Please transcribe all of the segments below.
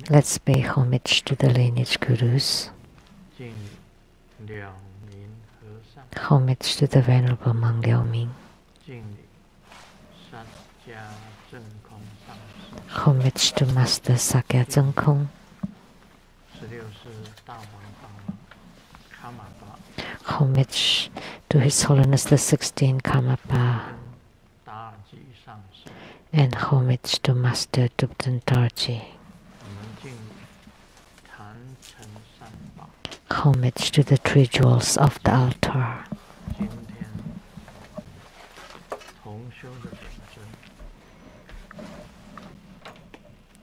Let's pay homage to the lineage gurus. Homage to the Venerable Monk Liao Ming. Homage to Master Sakya Zeng Kong. Homage to His Holiness the 16th Karmapa. And homage to Master Thubten Tarji. Homage to the three jewels of the altar.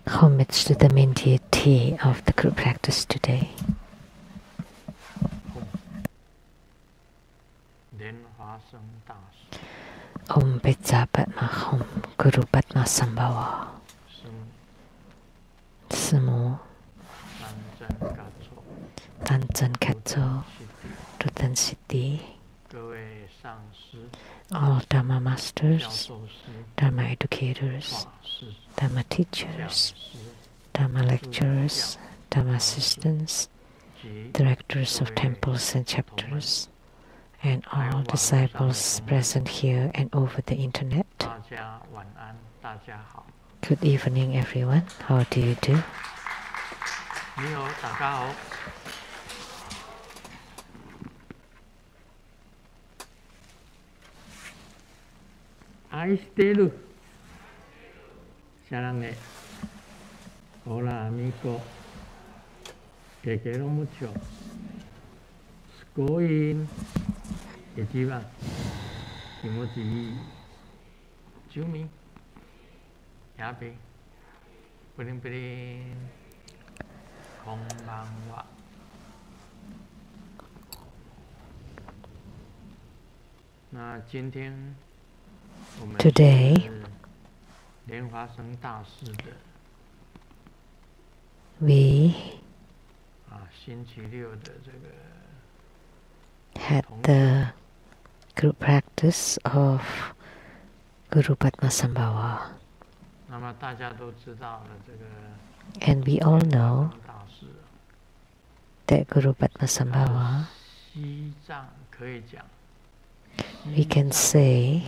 Homage to the main deity of the group practice today. Om Pecha Padma Hum Guru Padma Sambhava. Sumu Tanchen Katso Rutan Siddhi. All Dharma masters, Dharma educators, Dharma teachers, Dharma lecturers, Dharma assistants, directors of temples and chapters, and all disciples present here and over the internet. Good evening, everyone. How do you do? Aishiteru. Sarange. Hola, amigo. Te quiero mucho. Scoin. Ichiban. Kimochi ii. Jumi. Yabe. Purin purin. Konbanwa. Na, 今天 Today, we had the group practice of Guru Padmasambhava. And we all know that Guru Padmasambhava, we can say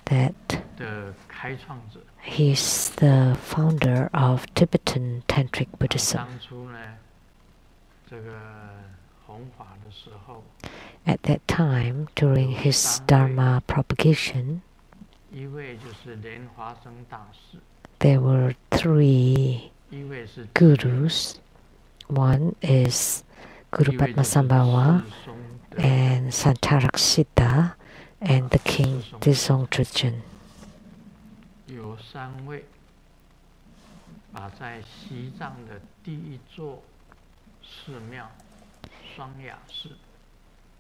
that he is the founder of Tibetan Tantric Buddhism. At that time, during his Dharma propagation, there were three gurus. One is Guru Padmasambhava and Santarakshita and the king Dizong Trujin.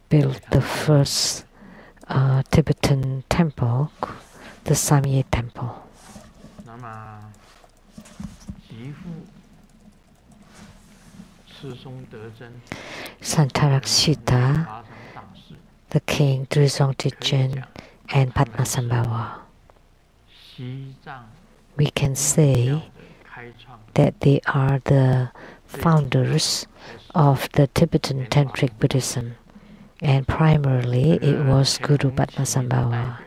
Built the first Tibetan temple, the Samye Temple. Santarakshita, the king Drizong Trujin, and Padmasambhava. We can say that they are the founders of the Tibetan Tantric Buddhism, and primarily it was Guru Padmasambhava.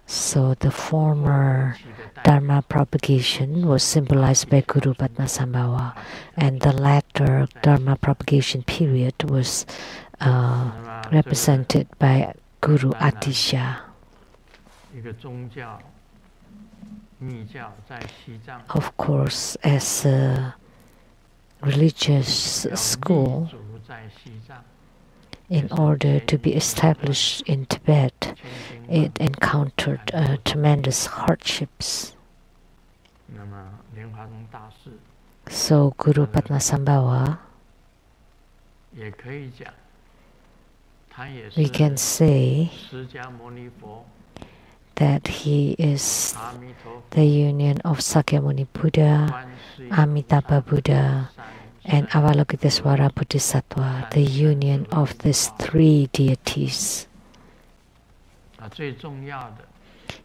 So the former Dharma propagation was symbolized by Guru Padmasambhava, and the latter Dharma propagation period was represented by Guru Atisha. Of course, as a religious school, in order to be established in Tibet, it encountered tremendous hardships. So Guru Padmasambhava, we can say that he is the union of Sakyamuni Buddha, Amitabha Buddha, and Avalokitesvara Bodhisattva, the union of these three deities.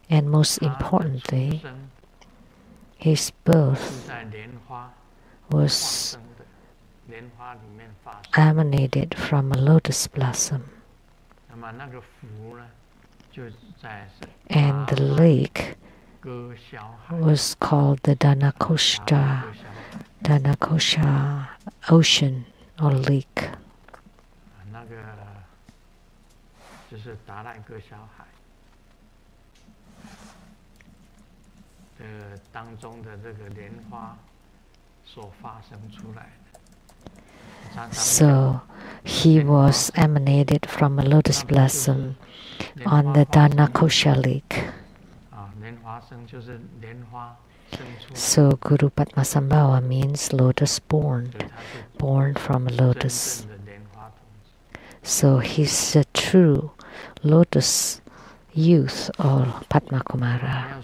And most importantly, his birth was emanated from a lotus blossom. And the lake was called the Dhanakosha ocean or lake. So he was emanated from a lotus blossom on the Dhanakosha lake. So Guru Padmasambhava means lotus born, born from a lotus. So he's a true lotus youth or Padma Kumara.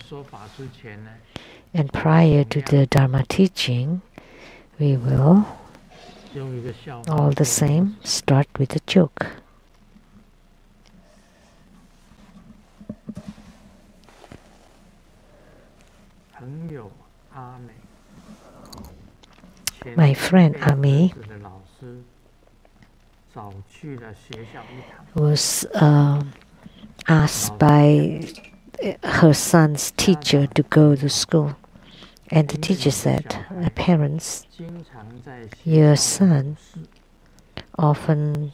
And prior to the Dharma teaching, we will all the same start with a joke. My friend Ami was asked by her son's teacher to go to school. And the teacher said, parents, your son often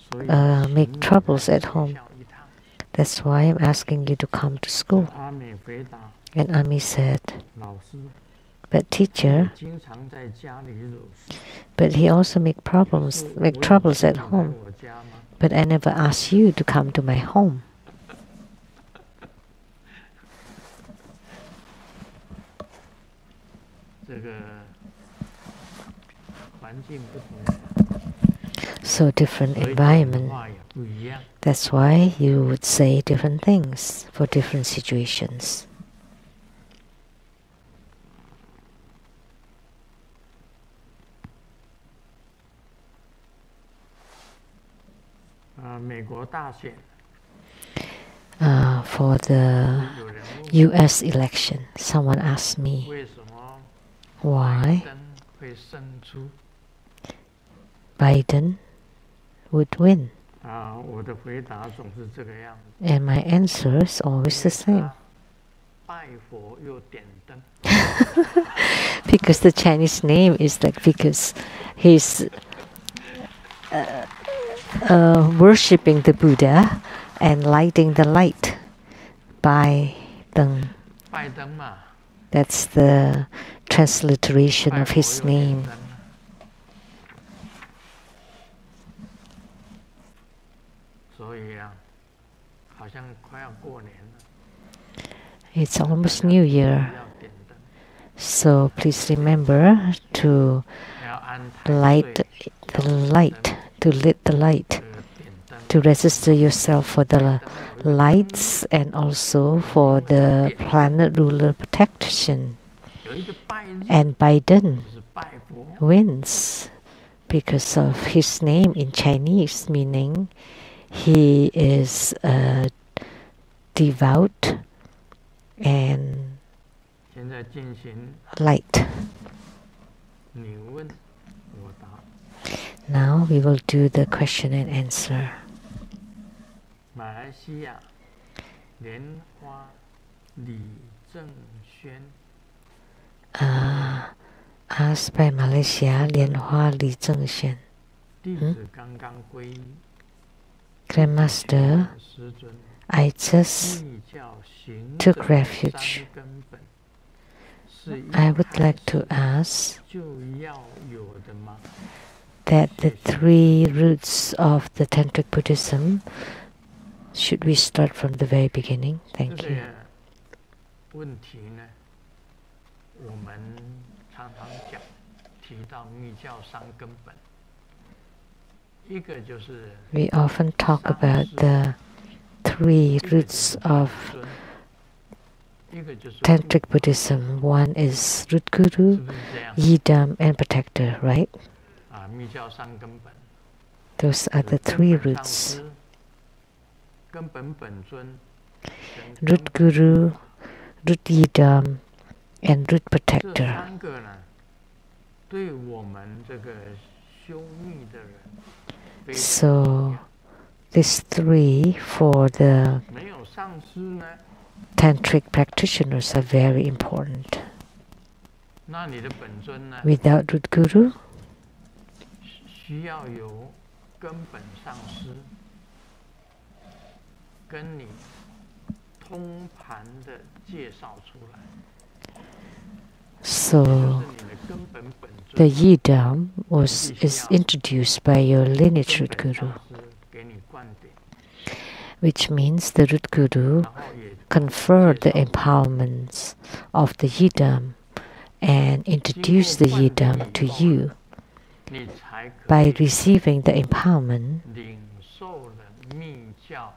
make troubles at home. That's why I'm asking you to come to school. And Ami said, but teacher, but he also make troubles at home. But I never asked you to come to my home. So different environment. That's why you would say different things for different situations. For the U.S. election, someone asked me why Biden would win. And my answer is always the same. Because the Chinese name is like, because he's worshipping the Buddha and lighting the light by Deng. That's the transliteration of his name. It's almost New Year, so please remember to light the light, to lit the light, to register yourself for the lights and also for the planet ruler protection. And Biden wins because of his name in Chinese, meaning he is devout and light. Now we will do the question and answer. Asked by Malaysia, Lianhua Li Zhengxuan. Grandmaster, I just took refuge. I would like to ask that the 3 roots of the Tantric Buddhism, should we start from the very beginning? Thank you. We often talk about the 3 roots of Tantric Buddhism. One is root guru, yidam, and protector, right? Those are the 3 roots. root guru, root yidam, and root 这 protector. 三个呢，对我们这个修密的人非常重 So 要。 these three for the 没有上师呢， tantric practitioners are very important. 那你的本尊呢， Without root guru, 需要由根本上师跟你通盘的介绍出来， so 就是你的根本本 the 尊 yidam is introduced by your lineage 根 root 本 guru, 上师给你灌顶， which means the root guru 然后也 conferred the empowerments of the yidam and introduced the yidam to you. 你才可 By 以 receiving the empowerment 领受了密教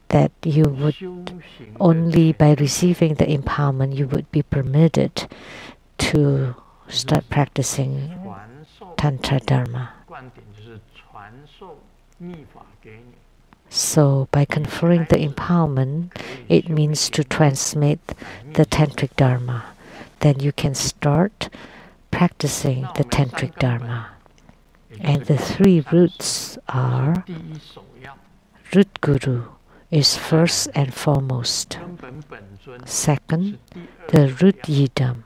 that you would 修行的 only by receiving the empowerment you would be permitted to start practicing 传授 Tantra Dharma. 灌顶，就是传授密法给你， So by conferring the empowerment, 可以 it 修 means to 行 transmit 密 the 教 Tantric Dharma. Then you can start practicing 那我 the 们三 Tantric 根本 Dharma. 也 And 就 the 是 three 上师 roots are 第一首要， root guru is first and foremost. 根本本尊 Second, 是第二 the 首 root 要。 yidam.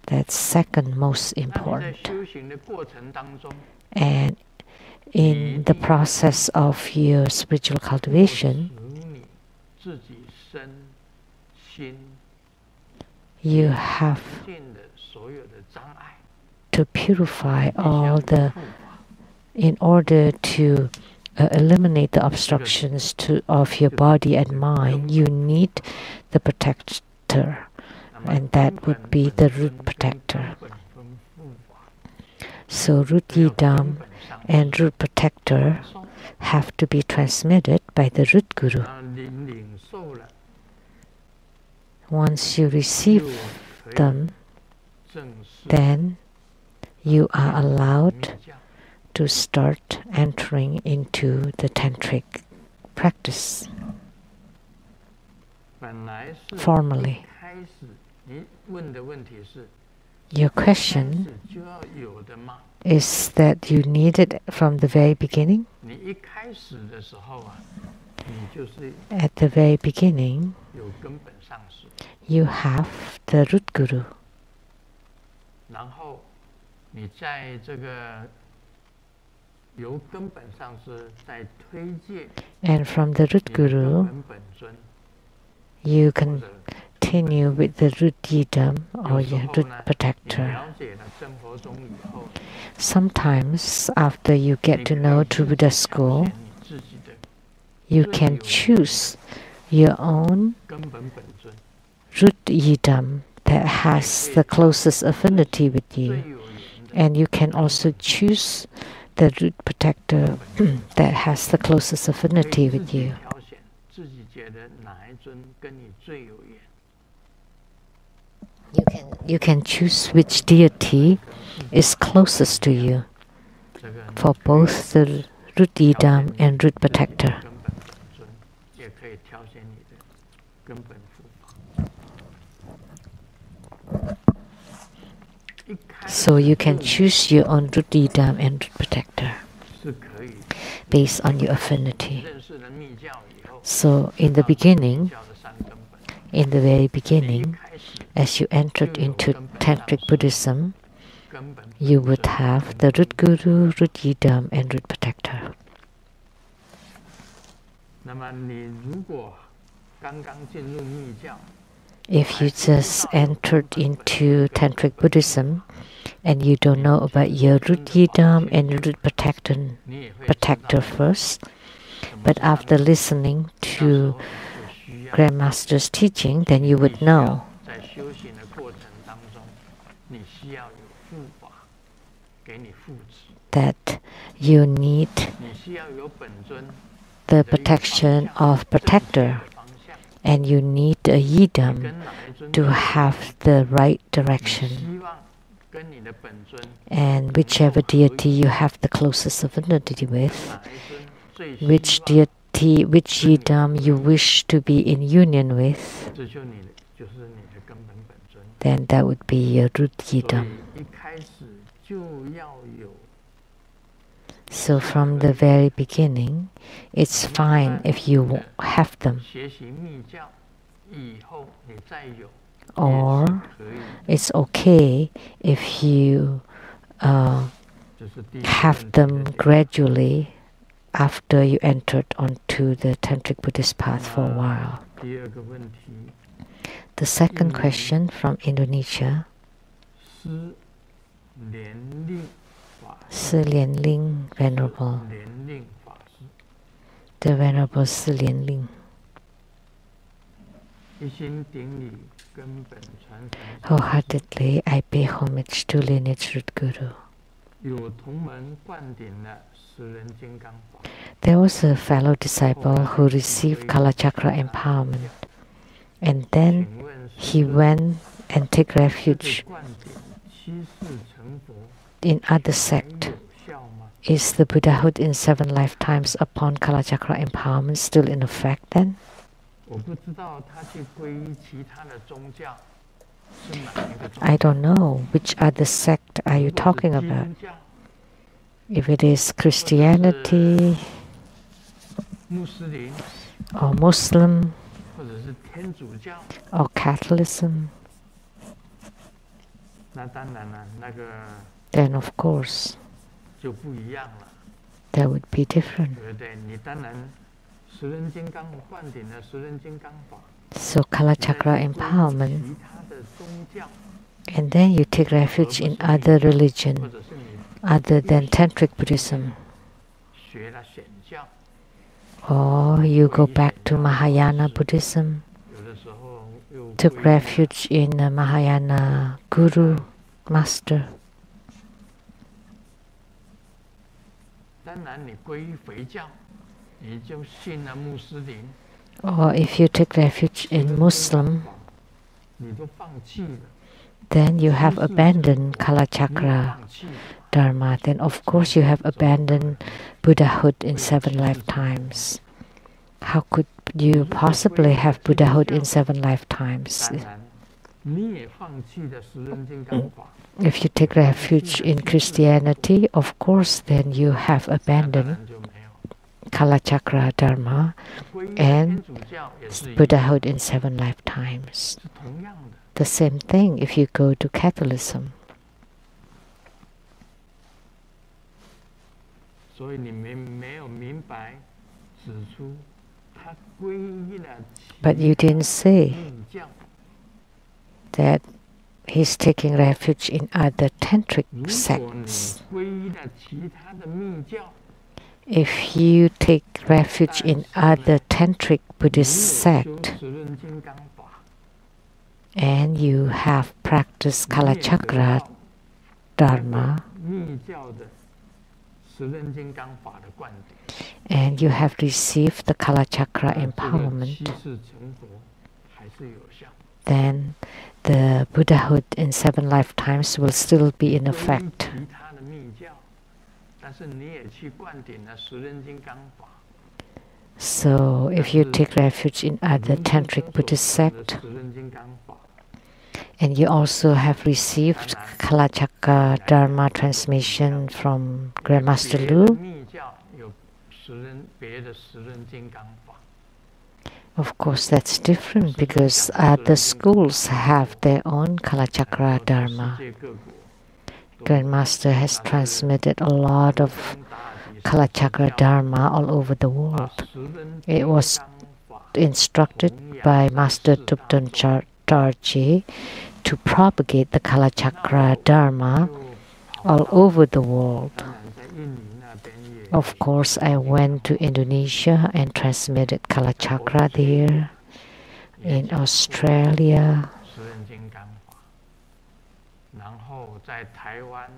That's second most 那你在 important. 修行的过程当中， And in the process of your spiritual 落 cultivation, 实你自己身心 you have 见的所有的障碍， to purify 必须要 all 有 the, 护法。 in order to eliminate the obstructions of your body and mind, you need the protector, 那么 and that 根 would 本 be 本 the root 尊跟 protector. 根本跟护法， So root 只有根 yidam 本上 and root protector 传授 have to be transmitted by the root guru. 领受了， Once you 就 receive 可以 them, 正式 then you are 密 allowed 教。 to start entering into the tantric practice 本来是 formally. 一开始你问的问题是， Your 开 question 始就要有的吗？ is that you need it from the very beginning. 你一开始的时候啊，你就是 At the very beginning, 有根本上师， you have the root guru. 然后你在这个由根本上师再推荐 And from the root 你的根 guru, 本本尊， you 或者 continue with the root yidam or 有时 your 候 root 呢，你 protector. 了解了真佛宗以后， Sometimes, after you 你 get to 可以 know 自 True 己 Buddha 挑 School, 选你自己的 you 最 can 有缘的 choose your own 根本本尊， root yidam that has the closest affinity with 最 you. 有缘的 And you can also choose the root protector 根本 that has the closest 可 affinity 以自 with 己 you. 挑选，自己觉得哪一尊跟你最有缘。 You can choose which deity is closest to you 这个 for both the root yidam and root 自己的 protector. 根本本尊，也可以挑选你的根本护法。一开始 So you can 入 choose your own root yidam and root protector 是可以 based on your affinity. 认识了密教以后， So in the 到密 beginning, 教的三根本， in the very 你一 beginning, 开始 as you entered into Tantric Buddhism, 根本 you 本 would 尊 have the root guru, root yidam, and root protector. 那么你如果刚刚进入密教， If you just entered into Tantric Buddhism and you don't know about your root yidam and your root 你也会知道 protector first, 什么 but 是三 after 根 listening 那时 to 候就需要 Grandmaster's teaching, then you 你 would 需要 know 在修行的过程当中，你需要有护法给你护持， that you need 你需要有本尊 the 的一个方 protection 向 of 正确 protector, 的方向， and you need a 你 yidam 跟哪一尊 to 最 have the right 你 direction. 希望跟你的本尊 And whichever deity you have the closest affinity with, 哪一尊最希 which 望 deity which yidam you wish to be in union with, 这就是你的根本本尊。 then that would be your root 所 yidam. 以一开始就要有 So from the very beginning, it's fine if you have them, 学习密教以后你再有 or 也是可以的。 it's okay if you 这是第一个 have 问题 them 的解答。 gradually after you entered onto the Tantric Buddhist path for a while. 第二个问题， The second question from Indonesia, 师莲令法师， Si Lian Ling Venerable, 莲令法师， the Venerable Si Lian Ling. 一心顶礼根本传承上师， Wholeheartedly, I pay homage to lineage root guru. 有同门灌顶了十人金刚法， There was a fellow disciple who received Kalachakra empowerment, and then 请问 he 是 went and took 这个 refuge 灌顶七世成佛 in other 还 sect. 有效吗？ Is the Buddhahood in 7 lifetimes upon Kalachakra empowerment still in effect then? 我不知道他去皈依其他的宗教是哪一个宗 I 教？ don't know which other sect are you 如果是 talking 基 about. 督教 If it is Christianity 穆斯林 or Muslim 或者是天主教， or Catholicism, 那当然了，那个 then of course 就不一样了， that would be different. 对不对？你当然十人金刚灌顶了十人金刚法， So 你再 Kalachakra 去皈依 empowerment, 其他的宗教， and then you take refuge in other 或 religion 者是你 other than Tantric Buddhism, 学了显教， or you go back to Mahayana Buddhism, 有的时候又 took 皈依了 refuge in a Mahayana Guru, Master. 当然，你皈依回教，你就信了穆斯林， Or if you take refuge 信了 in 金刚 Muslim, 法，你都放弃了， then you have 七世成 abandoned 佛你也 Kalachakra 放弃了。 Dharma. Then of course you have abandoned Buddhahood in 7 lifetimes. How could you possibly have Buddhahood in 7 lifetimes? 当然，你也放弃了十人金刚法， If you take refuge in Christianity, of course then you have 那当 abandoned 然就没有。 Kalachakra Dharma 皈依了 and 天主教也是一样， Buddhahood in 7 lifetimes. 是同样的。 The same thing if you go to Catholicism. 所以你们没有明白指出，他皈依了其 But you didn't say 密教。 that he's taking refuge in other tantric 如果你 sects. 皈依了其他的密教， If you take refuge in other tantric 你 Buddhist 也修 sect 十人金刚法， and you have practiced 你也得 Kalachakra 到 Dharma 密教的十人金刚法的灌顶， and you have received the Kalachakra 那这个 empowerment, 七世成佛还是有效。 then the Buddhahood in 7 lifetimes will still be in 皈依 effect. 其他的密教，但是你也去灌顶了十人金刚法。 So if you take refuge in other 您 tantric 所 Buddhist 说的 sect 十人金刚法， and you also have received Kalachakra Dharma transmission from Grandmaster 别的 Lu, 密教有别的十人金刚法， of course that's different because other schools have their own Kalachakra 世 Dharma. 界各国都 Grandmaster has transmitted a lot of 通达底 Kalachakra 教 Dharma all over the 把 world. 十人 It 金 was 刚法 Instructed 弘扬 by 在 Master 四大 Thupten 洲 Charji to propagate the 那 Kalachakra 我 Dharma 就跑 all 到 over the world. 当然在印尼那边也 Of course, I went to Indonesia and transmitted Kalachakra there. 也 In 讲过 Australia 十人金刚法，然后在台湾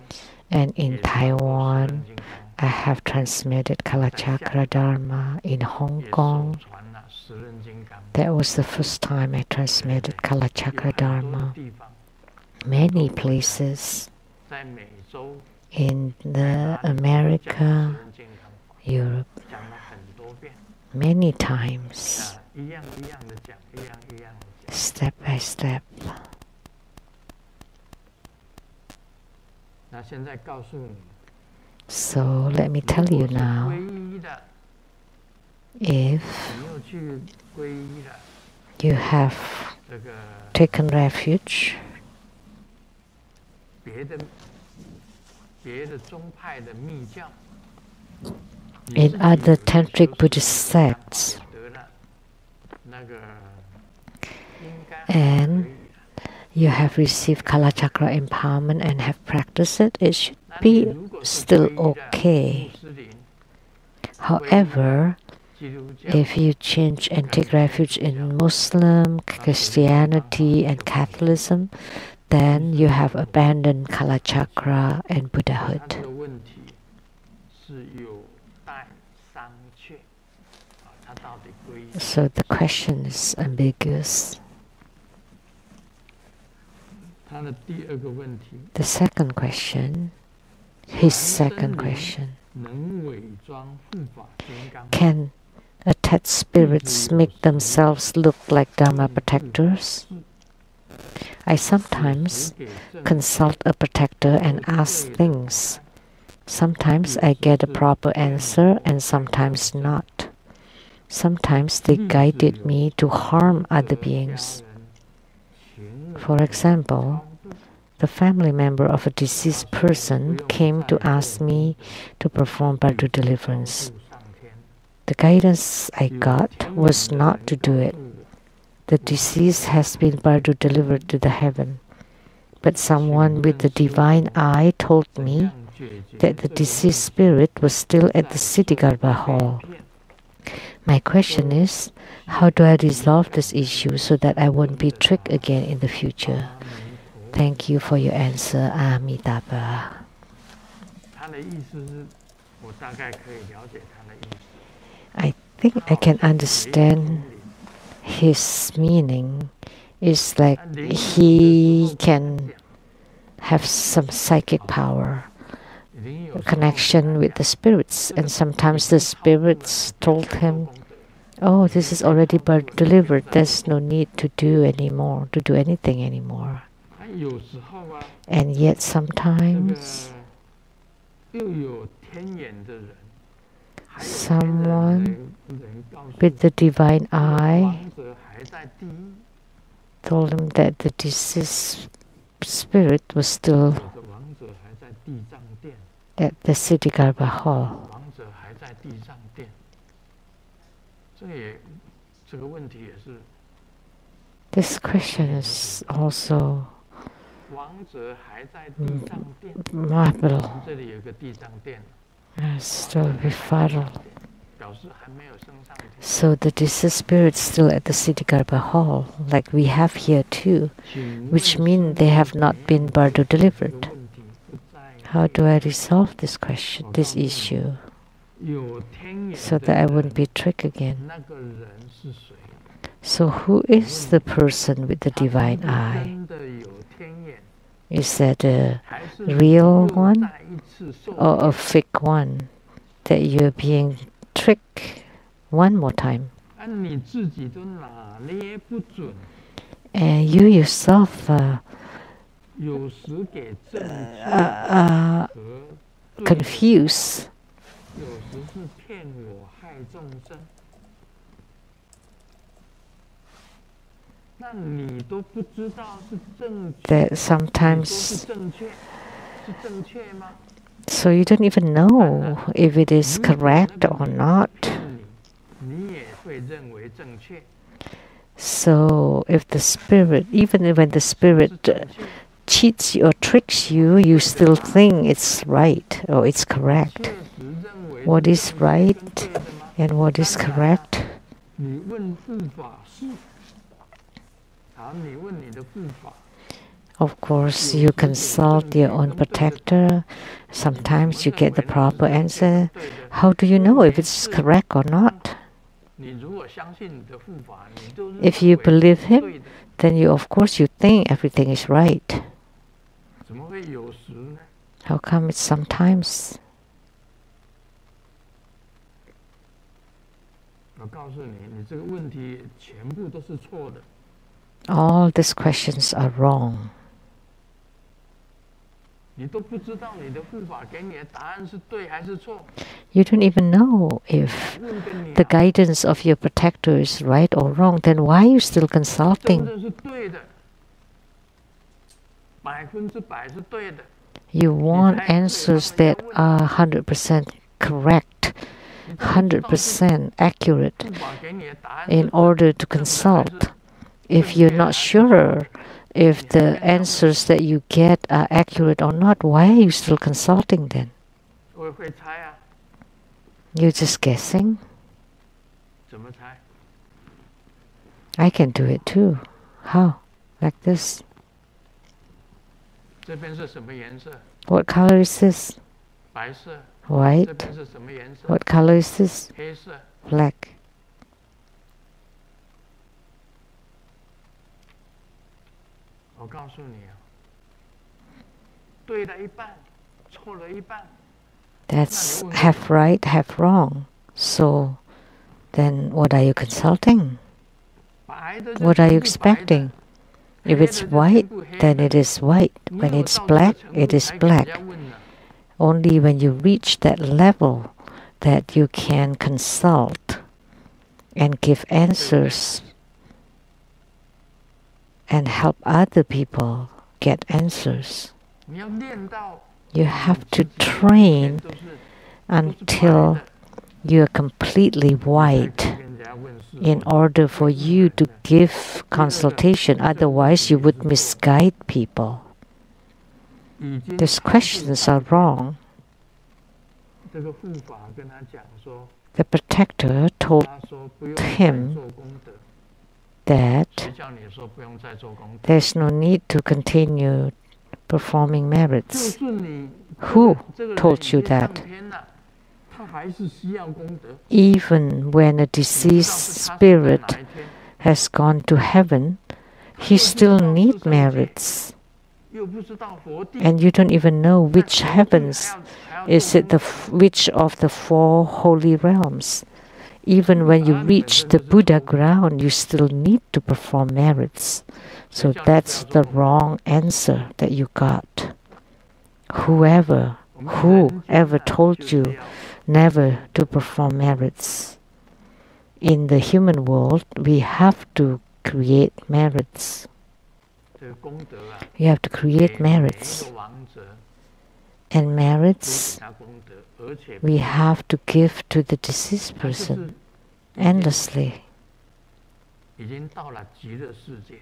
and 也 in 讲过十人 Taiwan, 金刚法 I have transmitted Kalachakra Dharma. In Hong 也手 Kong, 传了十人金刚法。 that was the first time I transmitted 有 Kalachakra 很多的 Dharma. 地方， Many places 在美洲、 in 在 the 哪里都讲十 America, 人金刚法， Europe, 讲了很多 many times, 一样一样的讲，一样一样的讲。 step by step. 那现在告诉你， So let me tell you now, 皈依的， if 你又去皈依了 you have 这个 taken refuge 别的宗派的密教， in other tantric Buddhist sects, 得了那个应该 and 可以了。 you have received Kalachakra empowerment and have practiced it, it should 那你 be 如果是 still 皈依的 okay. 穆斯林、 However, 基督教， if you change and take refuge in Muslim, Christianity, and Catholicism, then you have abandoned Kalachakra and 它 Buddhahood. 这个问题是有待商榷啊，它到底皈依？ So the question is ambiguous. 他的第二个问题， The second question, his second question, 能伪装护法金刚， can attached spirits make themselves look like Dharma protectors? I sometimes 给正 consult a protector and ask things. Sometimes I get a proper answer and sometimes not. Sometimes they guided me to harm other beings. For example, the family member of a deceased person came to ask me to perform Bardo deliverance. The guidance I got was not to do it. The deceased has been Bardo delivered to the heaven. But someone with the divine eye told me that the deceased spirit was still at the Siddhigarbha hall. My question is, how do I resolve this issue so that I won't be tricked again in the future? Thank you for your answer, Amitabha. 他的意思是，我大概可以了解他的意思。 I think I can understand his meaning. It's like he can have some psychic power, 已经有 a connection with the spirits, and sometimes the spirits told him, "Oh, this is already birth delivered. There's no need to do anything anymore." 他有时候啊， And yet 这个 sometimes 又有天眼的人，还有 someone 人告诉 with the divine eye 王者还在第一， told him that the deceased spirit was still 有的王者还在地藏殿， at the Siddhigarbha hall. 王者还在地藏殿。这个问题也是 This question is also 王者还在地藏殿。 marble. 这里有个地藏殿， Still befuddled. 表示还没有升上天。 So the deceased spirit's still at the Siddhigarbha hall, like we have here too, 请问 which mean they have not been Bardo 这个 delivered. 问题不在 How do I resolve this question, this issue, 有天眼 so 的 that I 人 wouldn't be tricked again? 那个人是谁？ So who is the person with the 他是不 divine 是 eye? 真的有天眼， Is that a 还是 real 又 one 再一次受 or a 骗？ fake one? That you're being tricked one more time. 啊，你自己都拿捏不准， And you yourself 有时给正确 uh, 和对， confuse 有时是骗我害众生。那你都不知道是正确， that 你说是 sometimes, 正确，是正确吗？ so you don't even know if it is 如果 correct 那个 or 人 not. 骗你也会认为正确， So if the spirit, even when the 是 spirit 正确， cheats you or tricks you, you still think it's right or it's 确 correct. 实认为 What 是 is 正确 right 跟对的吗？ and what is 当然啊 correct? 你问护法是，好，你问你的护法， Of course, you consult your own protector. Sometimes you get the proper answer. 对的。 How do you know if it's correct or not? 你如果相信你的护法，你都认 If you 为 believe 是 him, 对的， then of course, you think everything is right. 怎么会有时呢？ How come it's sometimes? 我告诉你，你这个问题全部都是错的。All these questions are wrong. 你都不知道你的护法给你的答案是对还是错。You don't even know if the guidance of your protector is right or wrong. Then why are you still 真 consulting? 的是对的，100%是对的。 You want answers that are 100% correct, 100% accurate 护法给你的答案 in 是 order to consult. If you're not sure if the answers that you get are accurate or not, why are you still consulting then? 我会猜啊， You're just guessing? 怎么猜？ I can do it too. How? Like this. 这边是什么颜色？ What color is this? 白色。这 White. 边是什么颜色？ What color is this? 黑色。 Black. 我告诉你啊，对了一半，错了一半。 That's half right, half wrong. So then what are you consulting? 白的就 What are you 全部白的 expecting? If 黑 it's 的就 white, 全部黑 then 的 it is white. 没 When 有 it's 到这个 black, 程 it 度 is 才给人 black. 家问呢。 Only when you reach that level that you can consult and give answers and help other people get answers. 你要练到 You 你 have 自 to 己完全 train 都是 until 白的 you're completely 才可以 white 跟人家问事 in 问 order for you to give consultation. Otherwise, you would misguide people. 已经 These questions are wrong. 这个护法跟他讲说， The protector told 他说不用再 him 做功德， that 谁叫你说不用再做功德？ there's no need to continue performing 就 merits. 是你 Who 这个人 told 已 you 经上 that? 天了，他还是需要功德。 Even when a 你知道 deceased 是他是在 spirit 哪一天， has gone to heaven, he still needs merits. 又不知道佛地， And you don't even know 在 which 佛地 heavens 还要 is 做 it, the 功德 which of the 4 holy realms. Even when you reach the Buddha ground, you still need to perform merits. So that's the wrong answer that you got. Whoever 我们人间 whoever 啊 told 就是 you 要 never to perform merits. In the human world, we have to create merits. 这个功德啊， You have to 给 create 每一 merits. 个王者 And 都给 merits 他功德，而且 we have to give to the deceased 他就是 person endlessly. 已经到了极乐世界，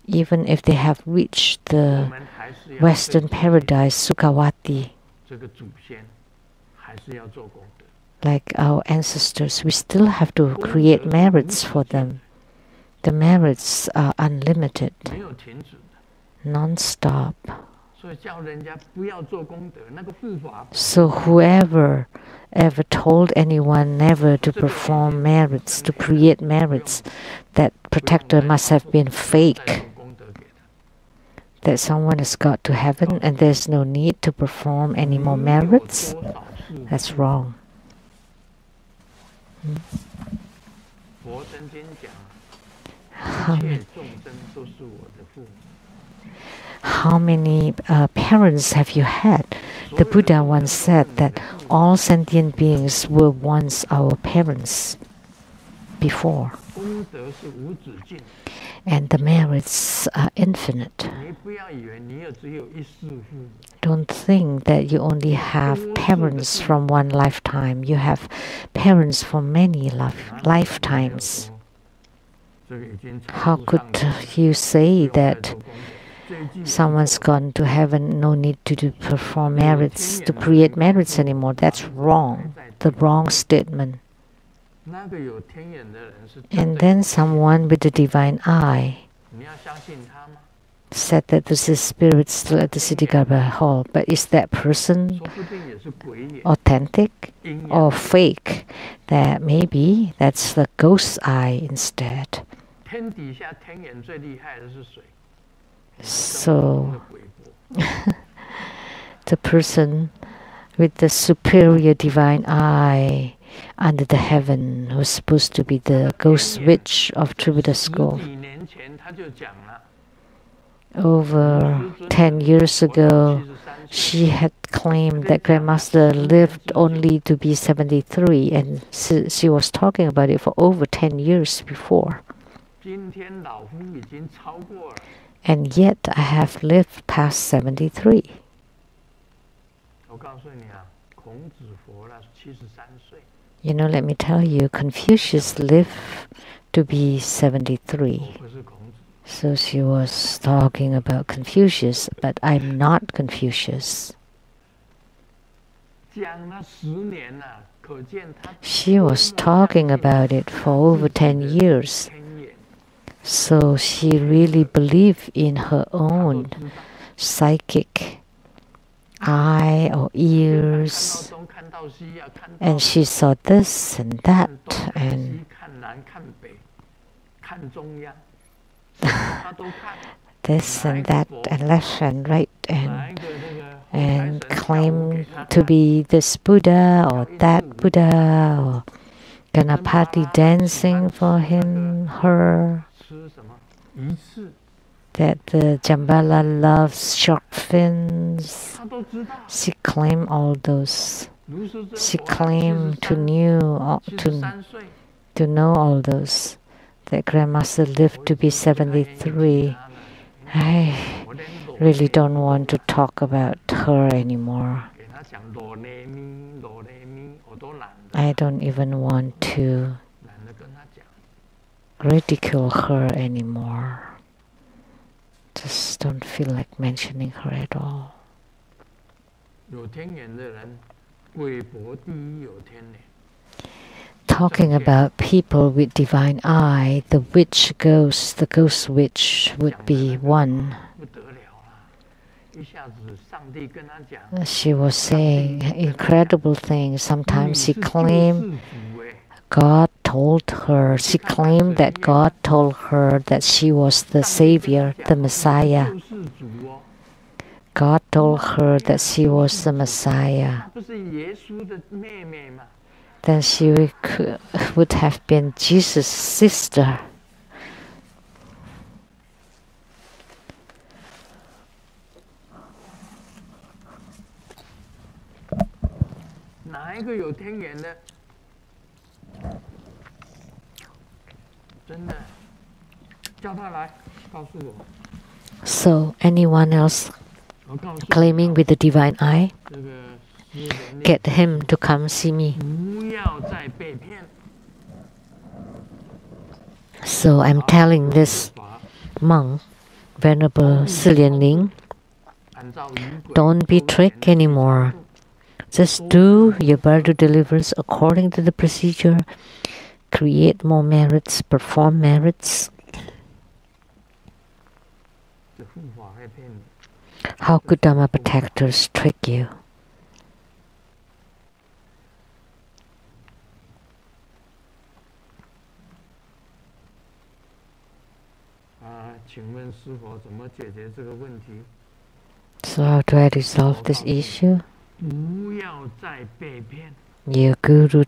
Even if they have reached 我 the 们还是要 Western 对自己 paradise, Sukhavati, 这个祖先还是要做功德。 like our ancestors, we still have to create merits for them. The merits are unlimited, 没有停止的， non-stop. 所以叫人家不要做功德，那个护法 So whoever ever told anyone never to perform merits, to create merits, that protector must have been 再 fake, 做功德给他。 that someone has got to heaven and there's no need to perform any more 没有 merits. 多少世 That's 纪 wrong. 佛曾经讲， How 一 many, 切众生都是我的父母。 how many parents have you had? The Buddha once said that all sentient beings were once our parents before, 功德是无止境， and the merits are infinite. 你不要以为你只有一世父母， Don't think that you only have parents from one lifetime. You have parents for many 哪里 lifetimes. 没有说这个已经超 How 度 could 上天 you 不 say 用再 that 做功德？这一句也是 someone's 错的 gone to heaven, no need to perform merits, to create merits anymore? That's wrong. The wrong statement. 那个有天眼的人是真 And 的， then someone with the divine eye 你要相信他吗？ said that this is spirit still at the Siddhigarbha hall. But is that person 说不定也是鬼眼、 authentic 阴阳 or fake? That maybe that's the ghost eye instead. 天底下天眼最厉害的是谁？ So 鬼魄 the person with the superior divine eye under the heaven, who's supposed to be the ghost witch of Tributa school. Over 10 years ago, she had claimed that Grandmaster lived only to be 73, and she was talking about it for over 10 years before. And yet I have lived past 73. You know, let me tell you, Confucius lived to be 73. So she was talking about Confucius, but I'm not Confucius. She was talking about it for over 10 years. So she really believed in her own psychic eye or ears. And she saw this and that and this and that and left and right and claim to be this Buddha or that Buddha or Ganapati dancing for him, her, that the Jambala loves shark fins. She claimed all those. She claimed to know all those. That Grandmaster lived to be 73. I really don't want to talk about her anymore. I don't even want to ridicule her anymore. Just don't feel like mentioning her at all. Talking about people with divine eye, the witch ghost, the ghost witch would be one. She was saying incredible things. Sometimes she claimed God told her, she claimed that God told her that she was the Savior, the Messiah. God told her that she was the Messiah. Then she would have been Jesus' sister. So, anyone else claiming with the divine eye? Get him to come see me. So I'm telling this monk, Venerable Silian Ling, don't be tricked anymore. Just do your Bardo deliverance according to the procedure. Create more merits, perform merits. How could Dhamma protectors trick you? So how do I resolve this issue? Your guru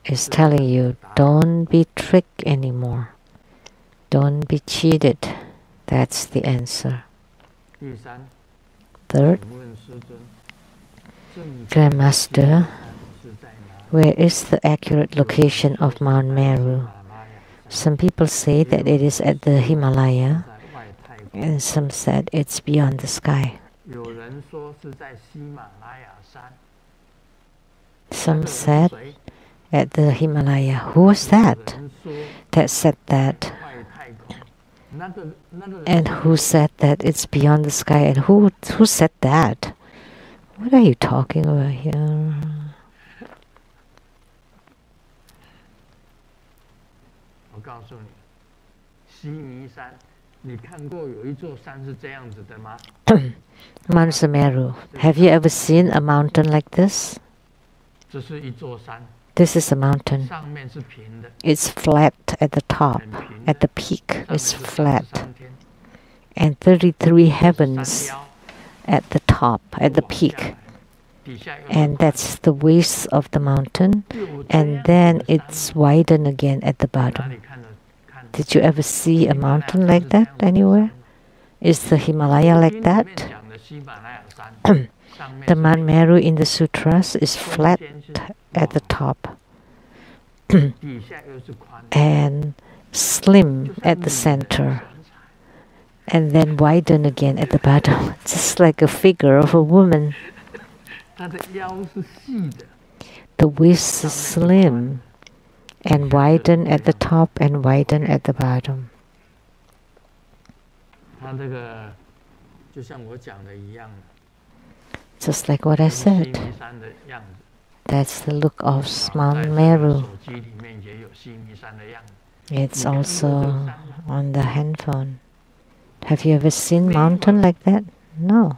is telling you, don't be tricked anymore. Don't be cheated. That's the answer. Third, Grandmaster, where is the accurate location of Mount Meru? Some people say that it is at the Himalaya, and some said it's beyond the sky. Some said at the Himalaya. Who was that said that? And who said that it's beyond the sky? And who said that? What are you talking about here? Mount Sumeru. Have you ever seen a mountain like this? This is a mountain. It's flat at the top. At the peak, it's flat. And 33 heavens at the top, at the peak. and that's the base of the mountain, and then it's widened again at the bottom. Did you ever see a mountain like that anywhere? Is the Himalaya like that? The Mount Meru in the sutras is flat at the top and slim at the center, and then widen again at the bottom, just like a figure of a woman. The waist is slim and widen at the top and widen at the bottom. Just like what I said. That's the look of Mount Meru. It's also on the handphone. Have you ever seen mountain like that? No.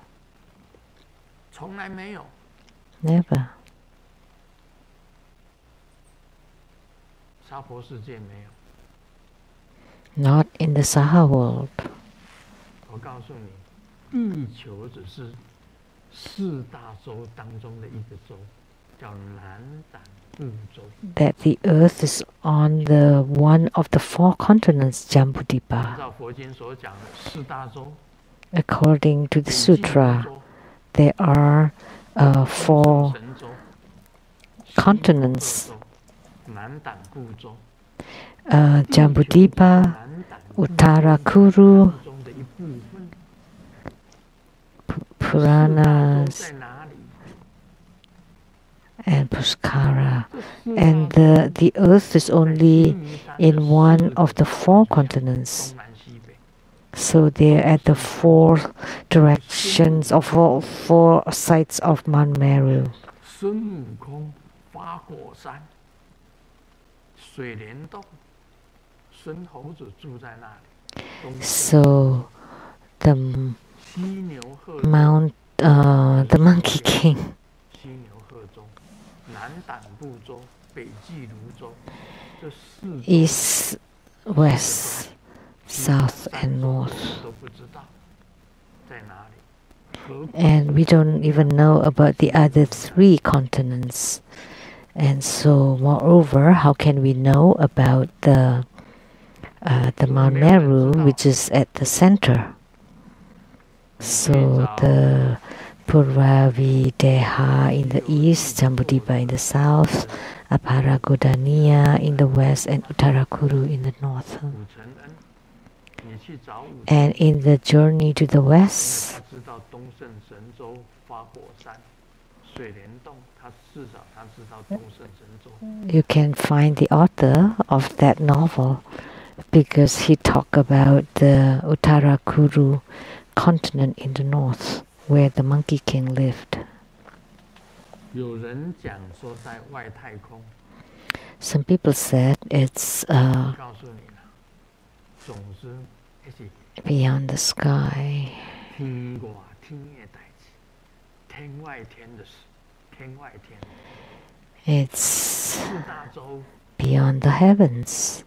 Never. Not in the Saha world. That the earth is on the one of the 4 continents, Jambudvipa. According to the sutra, there are 4 continents. Jambudvipa, Uttarakuru, Puranas, and Pushkara, and the earth is only in one of the 4 continents. So they're at the 4 directions of 4 sides of Mount Meru. So the Monkey King east, west, south, and north. And we don't even know about the other 3 continents. And so, moreover, how can we know about the Mount Meru, which is at the center? So the Purvavideha in the east, Jambudvipa in the south, Aparagodaniya in the west, and Uttarakuru in the north. And in the journey to the west, you can find the author of that novel, because he talked about the Uttarakuru continent in the north, where the Monkey King lived. Some people said it's beyond the sky. It's beyond the heavens.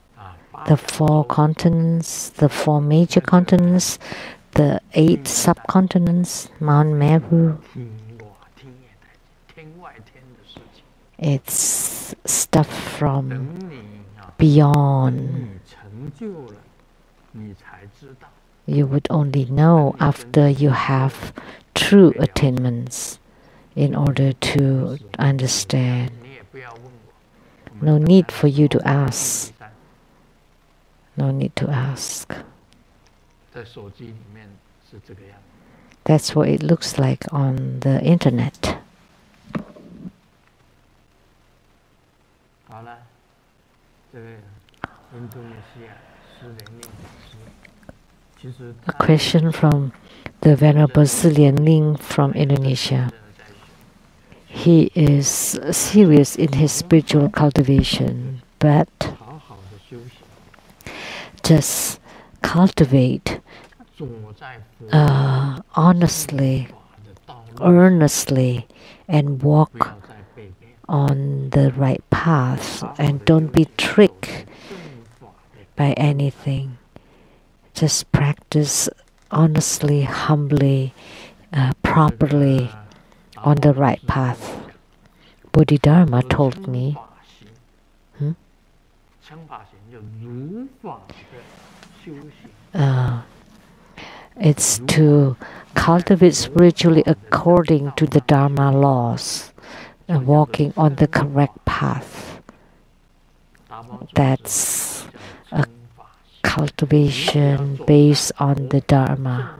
The 4 continents, the 4 major continents, the 8 subcontinents, Mount Meru. It's stuff from beyond. You would only know after you have true attainments in order to understand. No need for you to ask. No need to ask. That's what it looks like on the internet. A question from the Venerable Si Lian Ling from Indonesia. He is serious in his spiritual cultivation, but just cultivate honestly, earnestly, and walk on the right path, and don't be tricked by anything. Just practice honestly, humbly, properly, on the right path. Bodhidharma told me, it's to cultivate spiritually according to the Dharma laws and walking on the correct path. That's a cultivation based on the Dharma.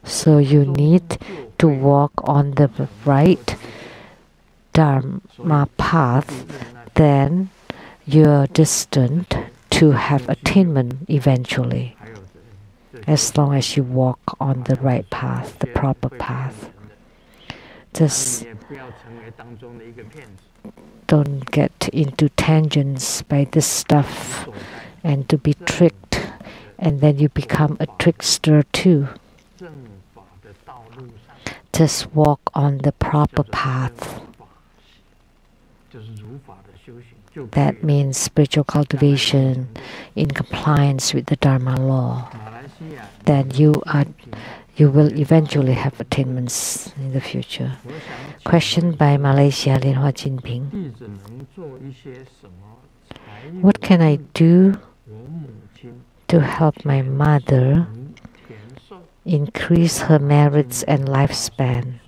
So you need to walk on the right Dharma path, then you're destined to have attainment eventually, as long as you walk on the right path, the proper path. Just don't get into tangents by this stuff and to be tricked, and then you become a trickster too. Just walk on the proper path. That means spiritual cultivation in compliance with the Dharma law. Then you will eventually have attainments in the future. Question by Malaysia, Lin Hua Jinping. What can I do to help my mother increase her merits and lifespan?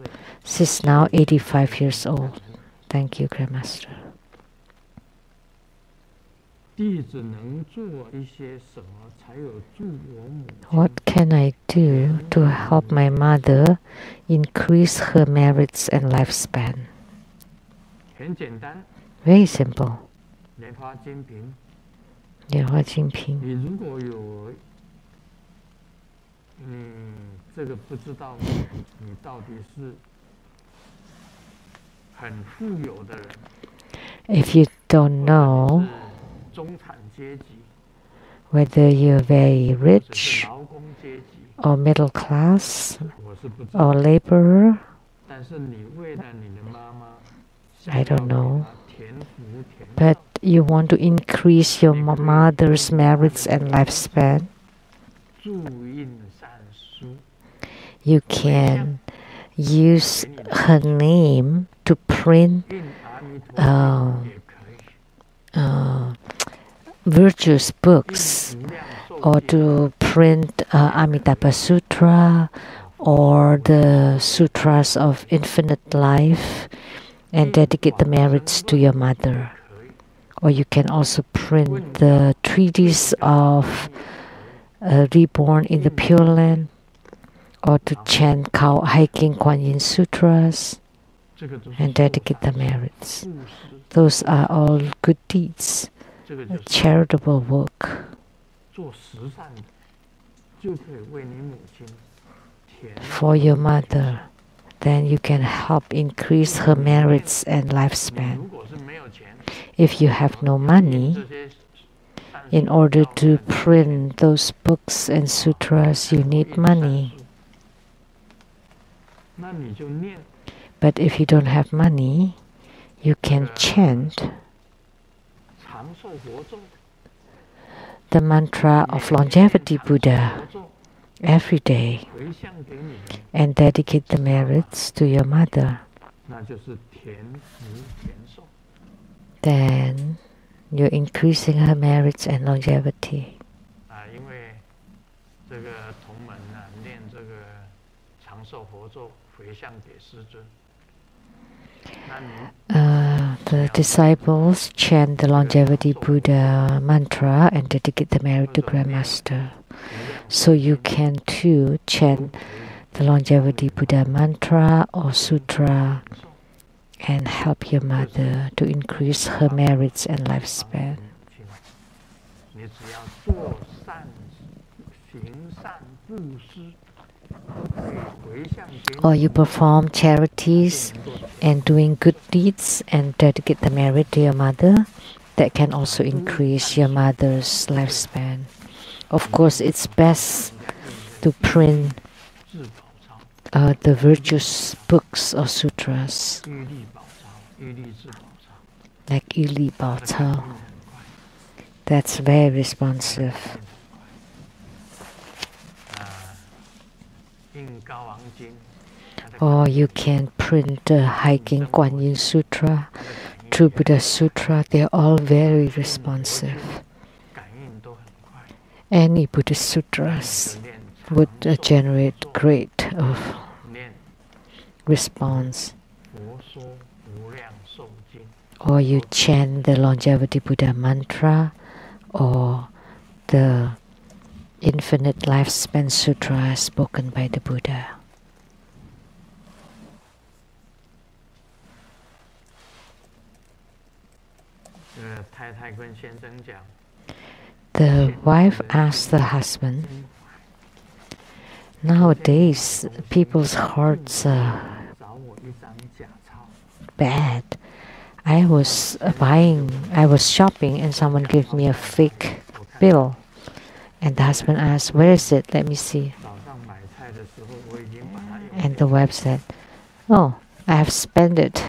She's now 85 years old. Thank you, Grandmaster. What can I do to help my mother increase her merits and lifespan? Very simple. 莲花精品。这个不知道你到底是很富有的人。If you don't know whether you're very rich or middle class or laborer, I don't know. But you want to increase your mother's merits and lifespan, you can use her name to print virtuous books, or to print Amitabha Sutra or the Sutras of Infinite Life and dedicate the merits to your mother. Or you can also print the treatise of Reborn in the Pure Land, or to chant Hiking Kuan Yin Sutras and dedicate the merits. Those are all good deeds, charitable work. For your mother, then you can help increase her merits and lifespan. If you have no money, in order to print those books and sutras, you need money. But if you don't have money, you can chant the mantra of Longevity Buddha every day and dedicate the merits to your mother. Then you're increasing her merits and longevity. The disciples chant the Longevity Buddha mantra and dedicate the merit to Grandmaster. So you can too chant the Longevity Buddha mantra or sutra and help your mother to increase her merits and lifespan. Or you perform charities and doing good deeds and dedicate the merit to your mother, that can also increase your mother's lifespan. Of course, it's best to print the virtuous books or sutras, like Yu Li Bao Cao. That's very responsive. or you can print the Hiking Guan Yin Sutra, True Buddha Sutra. They're all very responsive. Any Buddhist sutras would generate great response. Or you chant the Longevity Buddha mantra or the Infinite Lifespan Sutra spoken by the Buddha. The wife asked the husband, nowadays people's hearts are bad. I was shopping and someone gave me a fake bill. And the husband asked, where is it? Let me see. And the wife said, oh, I have spent it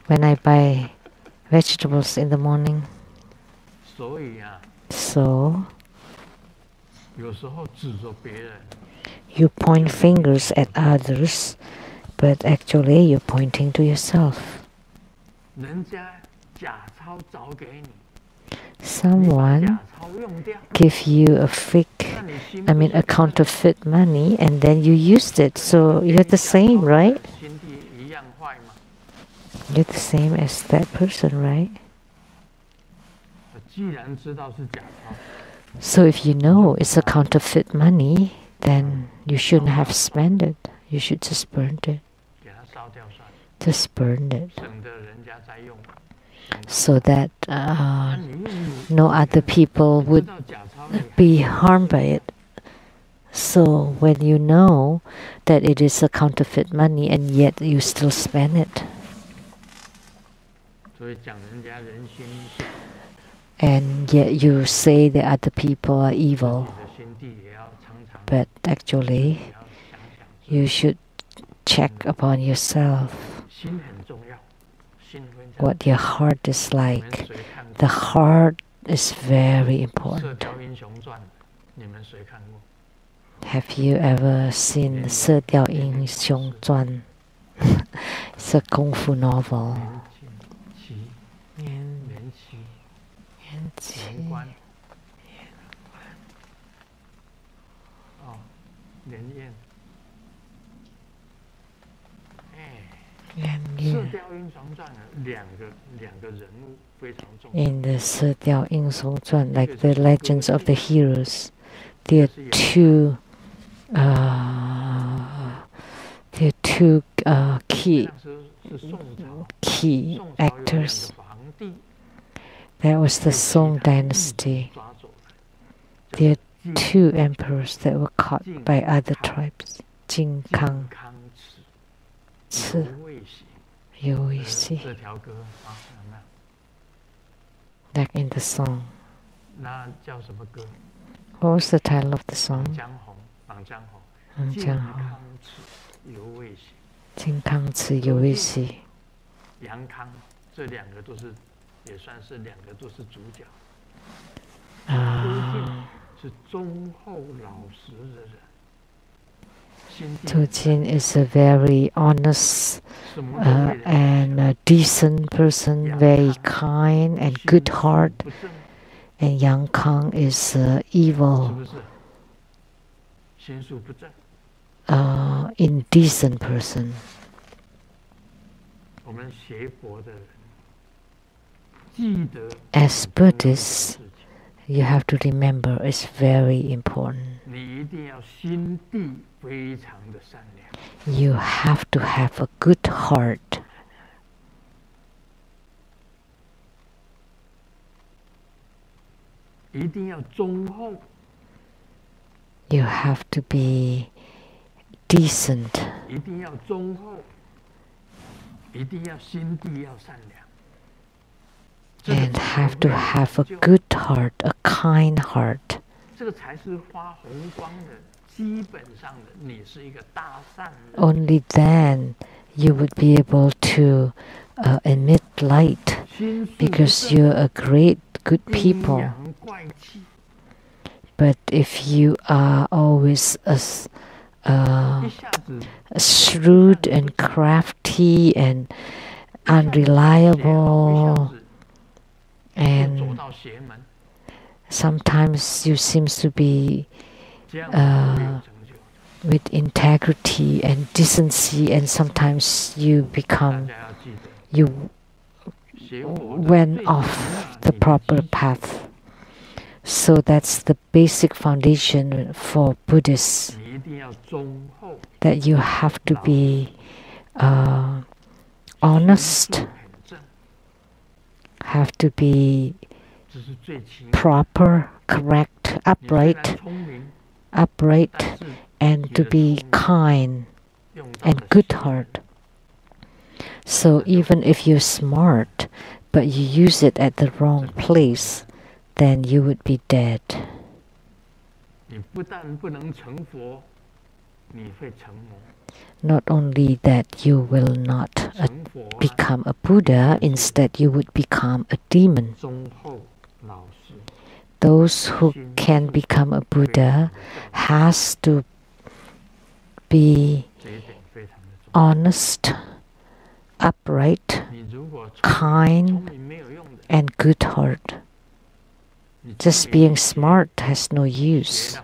when I buy vegetables in the morning. So, you point fingers at others, but actually you're pointing to yourself. Someone give you a counterfeit money, and then you used it. So you're the same, right? You're the same as that person, right? So if you know it's a counterfeit money, then you shouldn't have spent it. You should just burn it. Just burn it. So that no other people would be harmed by it. So when you know that it is a counterfeit money and yet you still spend it, and yet you say that other people are evil, but actually you should check upon yourself what your heart is like. The heart is very important. Have you ever seen《射雕英雄传》? It's a kung fu novel. In the 射雕英雄传, like the legends of the heroes, there are two key actors. That was the Song dynasty. There are two emperors that were caught by other tribes, Jin Kang, Ci, Liu Weixi. Like in the song. What was the title of the song? Jin Kang, Ci, Liu Weixi. Tu Jin is a very honest and a decent person, very kind and good heart. And Yang Kang is evil, indecent person. As Buddhists, you have to remember it's very important. You have to have a good heart. You have to be decent. And have to have a good heart, a kind heart. Only then you would be able to emit light, because you're a great, good people. But if you are always shrewd and crafty and unreliable, and sometimes you seem to be with integrity and decency, and sometimes you went off the proper path. So that's the basic foundation for Buddhists, that you have to be honest, have to be proper, correct, upright, and to be kind and good heart. So even if you're smart, but you use it at the wrong place, then you would be dead. Not only that you will not become a Buddha, instead you would become a demon. Those who can become a Buddha has to be honest, upright, kind, and good heart. Just being smart has no use,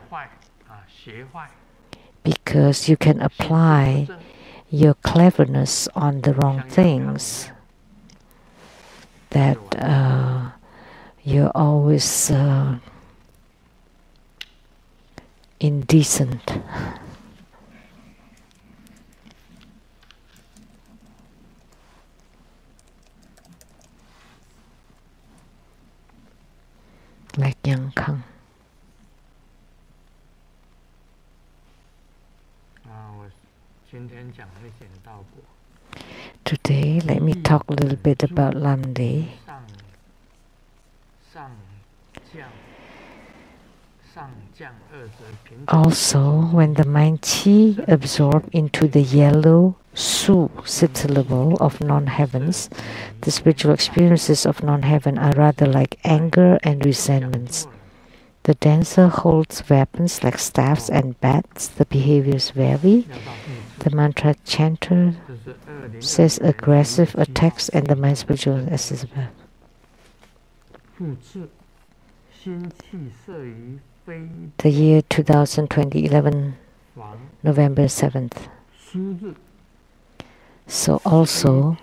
because you can apply your cleverness on the wrong things. That you're always indecent. Like Yang Kang. Today, let me talk a little bit about Lamde. Also, when the mind Qi absorbed into the yellow Su syllable of non-heavens, the spiritual experiences of non-heaven are rather like anger and resentments. The dancer holds weapons like staffs and bats. The behaviors vary. The mantra chanter says aggressive attacks, and the mind spiritual is above. The year 2020, November 7th. So also,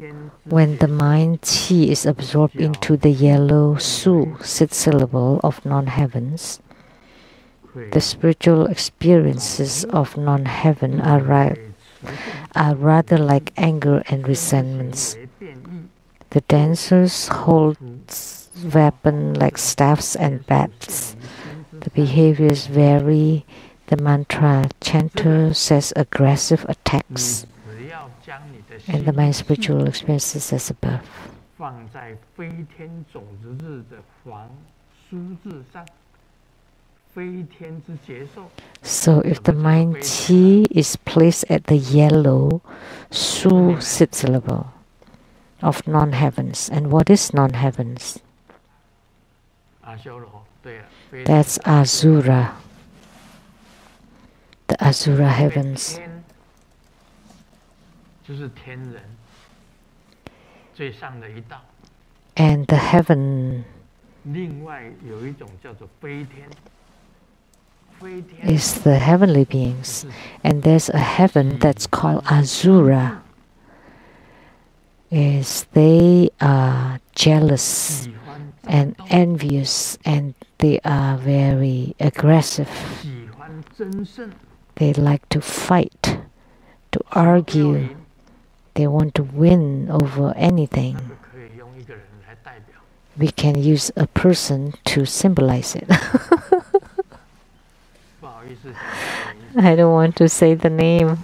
when the mind Qi is absorbed into the yellow Su syllable of non-heavens, the spiritual experiences of non-heaven are rather like anger and resentments. The dancers hold weapons like staffs and bats. The behaviors vary. The mantra chanter says aggressive attacks, and the mind spiritual experiences as above. So if the mind Qi is placed at the yellow Su syllable of non-heavens, and what is non-heavens? That's Asura, the Asura heavens. And the heaven is the heavenly beings. And there's a heaven that's called Asura. They are jealous and envious, and they are very aggressive. They like to fight, to argue. They want to win over anything. We can use a person to symbolize it. I don't want to say the name.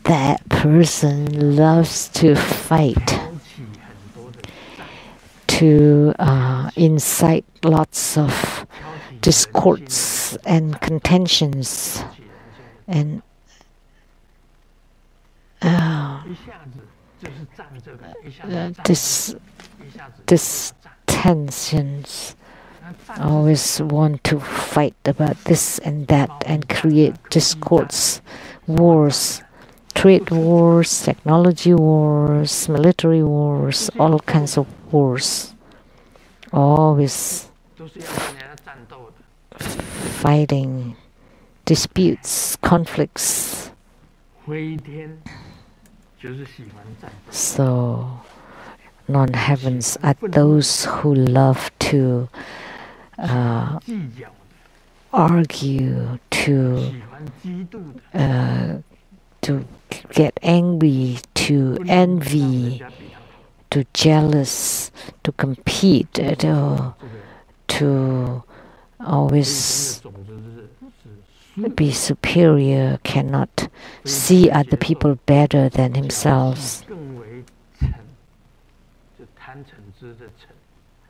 That person loves to fight, to incite lots of discords and contentions and this tensions always want to fight about this and that and create discords, wars, trade wars, technology wars, military wars, all kinds of wars. Always fighting, disputes, conflicts. So non-heavens are those who love to argue, to get angry, to envy, to jealous, to compete, to always be superior, cannot see other people better than himself.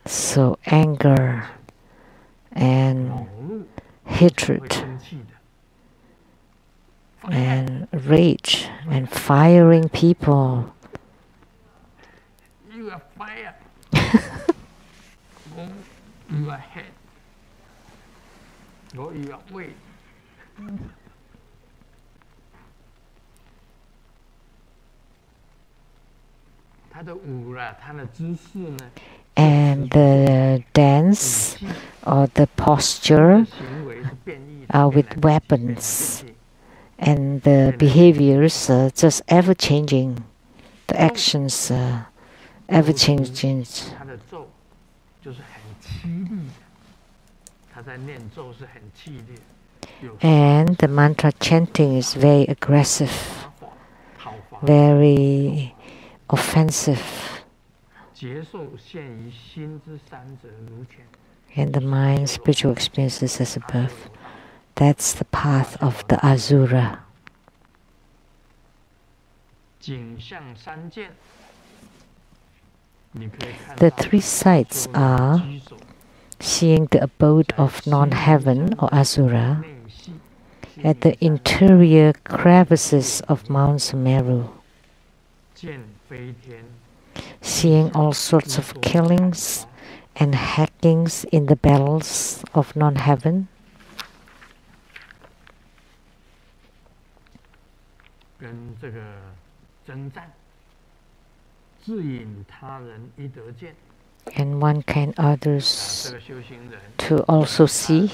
So anger and hatred and rage and firing people. You are fire. Go your head. Go your way. And the dance or the posture are with weapons, and the behaviors are just ever changing. The actions are ever changing. And the mantra chanting is very aggressive, very offensive. And the mind spiritual experiences as above. That's the path of the Asura. The three sights are seeing the abode of non-heaven or Asura at the interior crevices of Mount Sumeru, seeing all sorts of killings and hackings in the battles of non-heaven, and one can others to also see.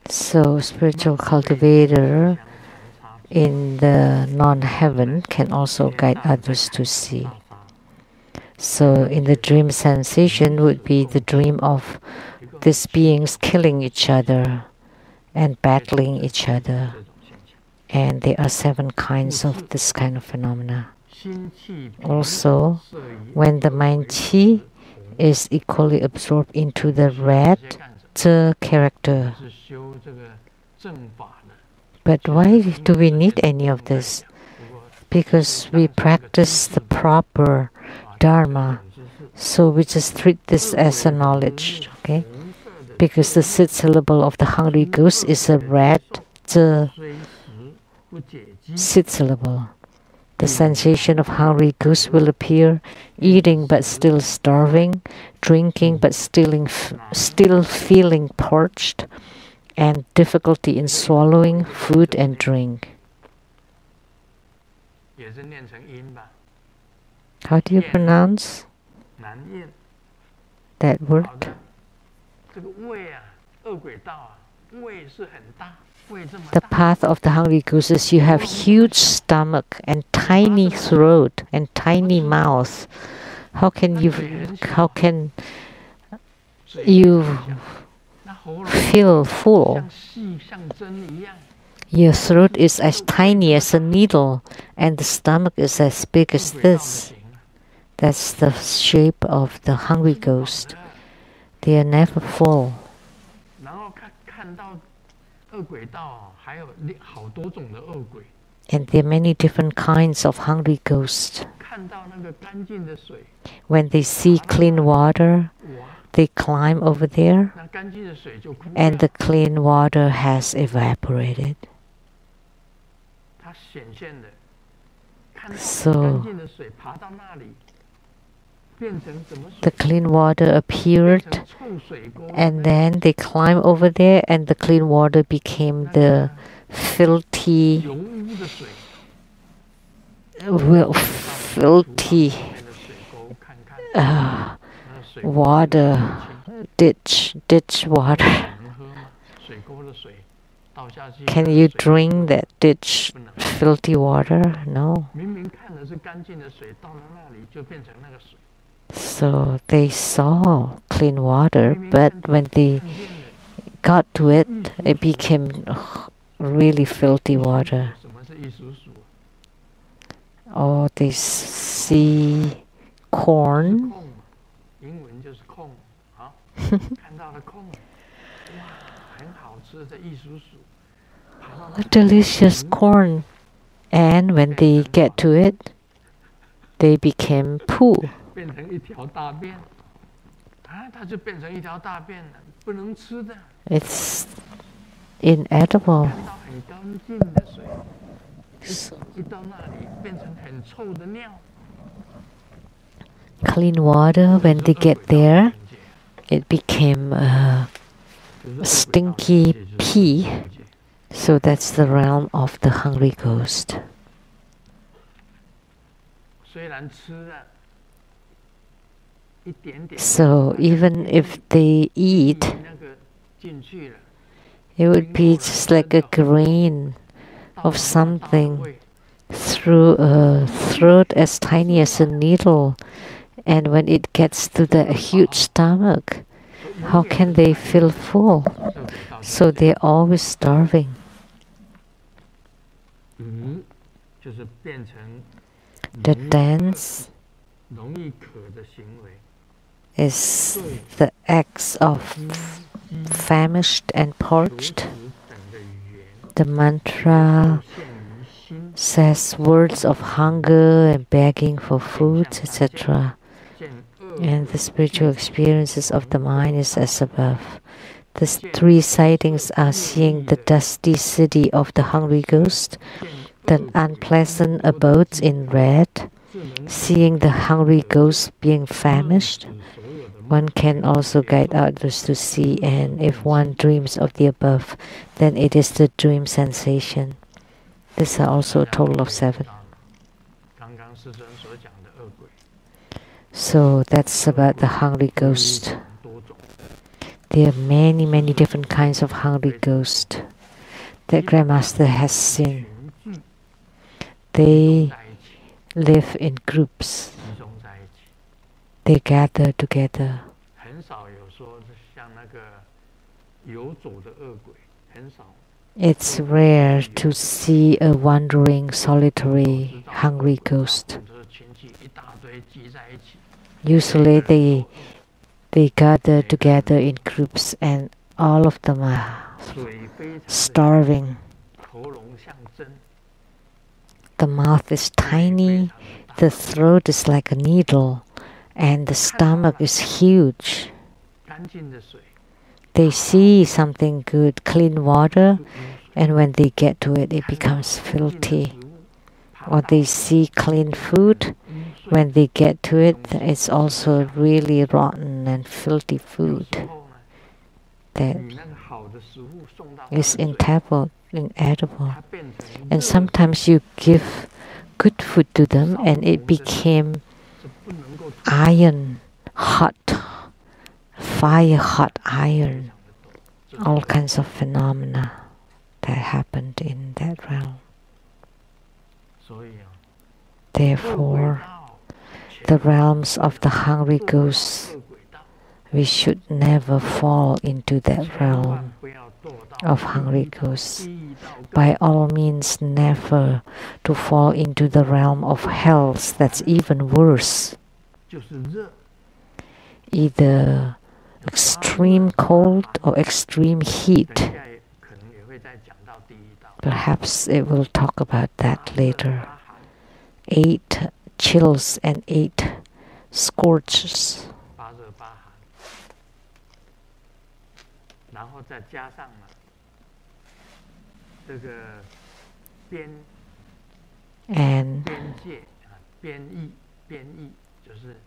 So spiritual cultivator in the non-heaven can also guide others to see. So in the dream sensation would be the dream of these beings killing each other and battling each other. And there are 7 kinds of this kind of phenomena. Also, when the mind chi is equally absorbed into the red Zhe character. But why do we need any of this? Because we practice the proper Dharma. So we just treat this as a knowledge, okay? Because the 6th syllable of the hungry ghost is a red Zhe 6th syllable. The sensation of hungry goose will appear, eating but still starving, drinking but still feeling parched, and difficulty in swallowing food and drink. How do you pronounce that word? The path of the hungry gooses, you have huge stomach and tiny throat and tiny mouth. How can you feel full? Your throat is as tiny as a needle and the stomach is as big as this. That's the shape of the hungry ghost. They are never full. And there are many different kinds of hungry ghosts. When they see clean water, they climb over there, and the clean water has evaporated. So the clean water appeared, and then they climb over there, and the clean water became the filthy water, ditch water. Can you drink that ditch filthy water? No. So they saw clean water, but when they got to it, it became really filthy water. Or they see corn. Delicious corn. And when they get to it, they became poo. It's inedible. Clean water, when they get there, it became stinky pee. So that's the realm of the hungry ghost. So even if they eat, it would be just like a grain of something through a throat as tiny as a needle. And when it gets to the huge stomach, how can they feel full? So they're always starving. The dance is the acts of famished and parched. The mantra says words of hunger and begging for food, etc. And the spiritual experiences of the mind is as above. The three sightings are seeing the dusty city of the hungry ghost, the unpleasant abodes in red, seeing the hungry ghost being famished. One can also guide others to see, and if one dreams of the above, then it is the dream sensation. These are also a total of 7. So that's about the hungry ghost. There are many, many different kinds of hungry ghosts that Grandmaster has seen. They live in groups. They gather together. It's rare to see a wandering, solitary, hungry ghost. Usually they gather together in groups, and all of them are starving. The mouth is tiny, the throat is like a needle, and the stomach is huge. They see something good, clean water, and when they get to it, it becomes filthy. Or they see clean food, when they get to it, it's also really rotten and filthy food that is inedible. And sometimes you give good food to them, and it became iron hot, fire hot iron. All kinds of phenomena that happened in that realm. Therefore, the realms of the hungry ghosts, we should never fall into that realm of hungry ghosts. By all means, never to fall into the realm of hells. That's even worse. Either extreme cold or extreme heat. Perhaps it will talk about that later. 8 chills and 8 scorches. 发热发寒，然后再加上呢这个边 And 界啊，边翼就是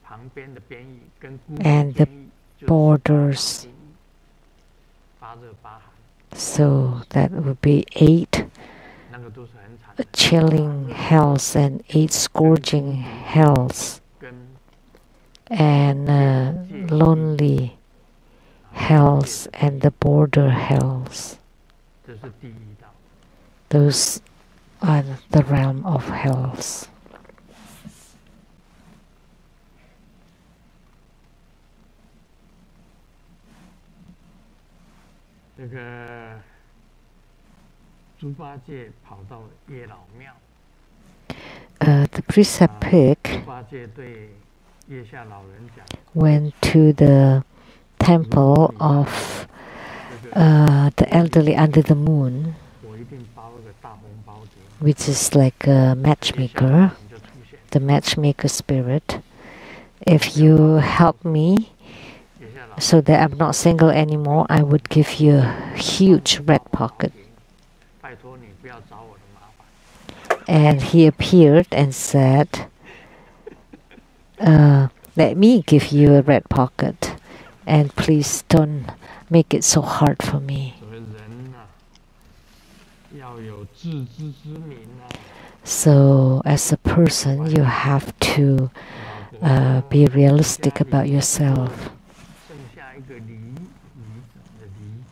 旁边的边翼跟孤立 And the 边翼就是 borders. 发热发寒， So that would be 8那个都是很惨的， chilling hells and 8 scourging hells 跟 and lonely hells and the border hells. 这是第一道。 Those are the realm of hells. 这个猪八戒跑到月老庙， The priest pig 猪八戒对月下老人讲， went to the temple of 这个 the elderly under the moon, 我一定包个大红包给你， which is like a 月下老 matchmaker, 人就出现， the matchmaker spirit. If you help me 月下老人 so that I'm not single anymore, I would give you a huge red pocket. 拜托你不要找我的麻烦。 And he appeared and said, let me give you a red pocket, and please don't make it so hard for me. 所谓人啊，要有自知之明啊。 So as a person, you have to 老婆 be realistic about yourself. 剩下一个梨的梨，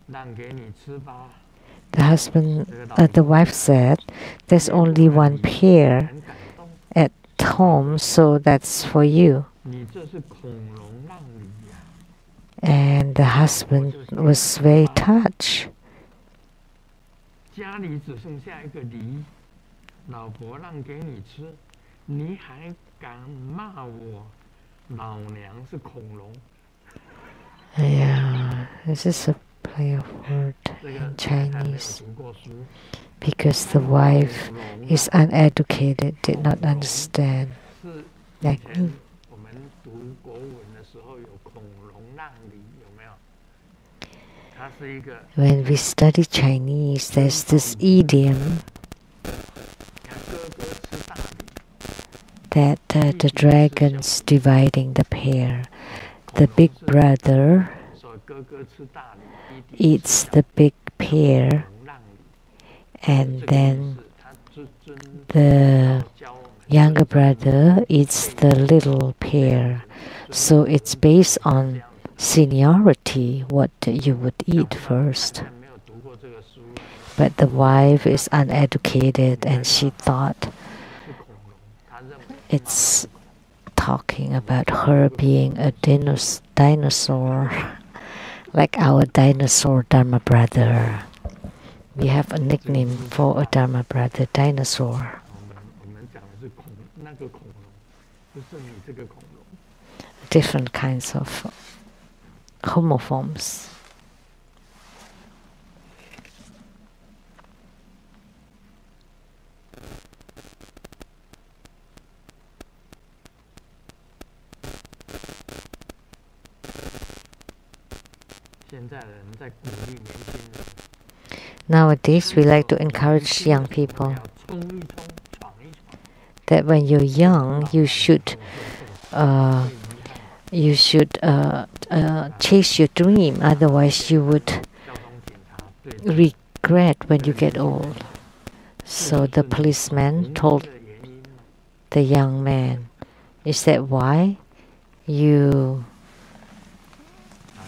让给你吃吧。 The husband, 这个老 the wife said, there's only one pear 很感动， at home, so that's for you. 你这是孔融让梨呀、 And the husband was very touched. 家里只剩下一个梨，老婆让给你吃，你还敢骂我老娘是孔融？ Yeah, this is a play of word 这个 in 太太没有 Chinese 读过书， because the wife 孔融 is uneducated, did not understand. 是 Like 以前 me. 我们读国文的时候有孔融让梨，有没有？它是一个 When we study Chinese, there's this idiom 看哥哥吃大梨， that the dragons dividing the pear. 孔 The 融 big 是 brother 说哥哥吃大梨，弟弟 eats the big pear, 孔融让梨， and 这个意 then 思他尊 the 教我们 younger brother eats the little pear. So it's based on seniority, what you would eat first. 没有读过这个书， But the wife is uneducated and she thought 是孔融，他认为 it's talking about her being a dinosaur, like our dinosaur Dharma brother. We have a nickname for a Dharma brother, dinosaur. 我们讲的是那个孔融，不是你这个孔融。 Different kinds of homophones. 现在的人在鼓励年轻人， Nowadays, we like to encourage young people 要冲一冲，闯一闯。 that when you're young, you should chase your dream. Otherwise, you would 交通警察对 regret when you get old. So the policeman told 的原因呢， the young man, "Is that why you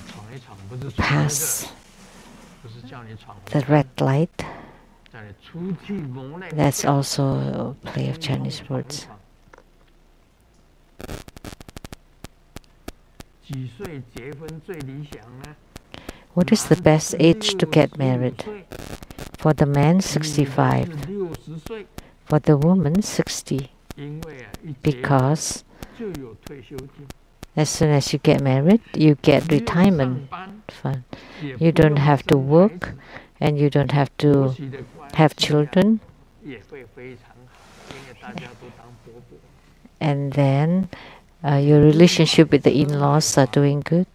闯一闯不是闯那个， pass 不是叫你闯 the red light?" 叫你出去磨练。 That's also a play of Chinese words. 几岁结婚最理想呢？ What is the best age to get married? 65岁 For the man, 65. 是60岁， For the woman, 60. 因为啊，一结婚 Because 就有退休金， as soon as you get married, you get 不用 retirement 上班 fund. 也 You 不 don't 用 have to 生孩 work 子 and you don't have to have children. And then your relationship with the in-laws are doing good.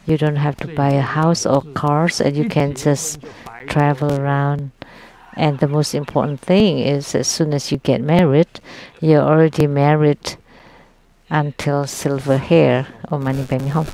You don't have to buy a house or cars, and you can just travel around. And the most important thing is, as soon as you get married, you're already married until silver hair or money back home.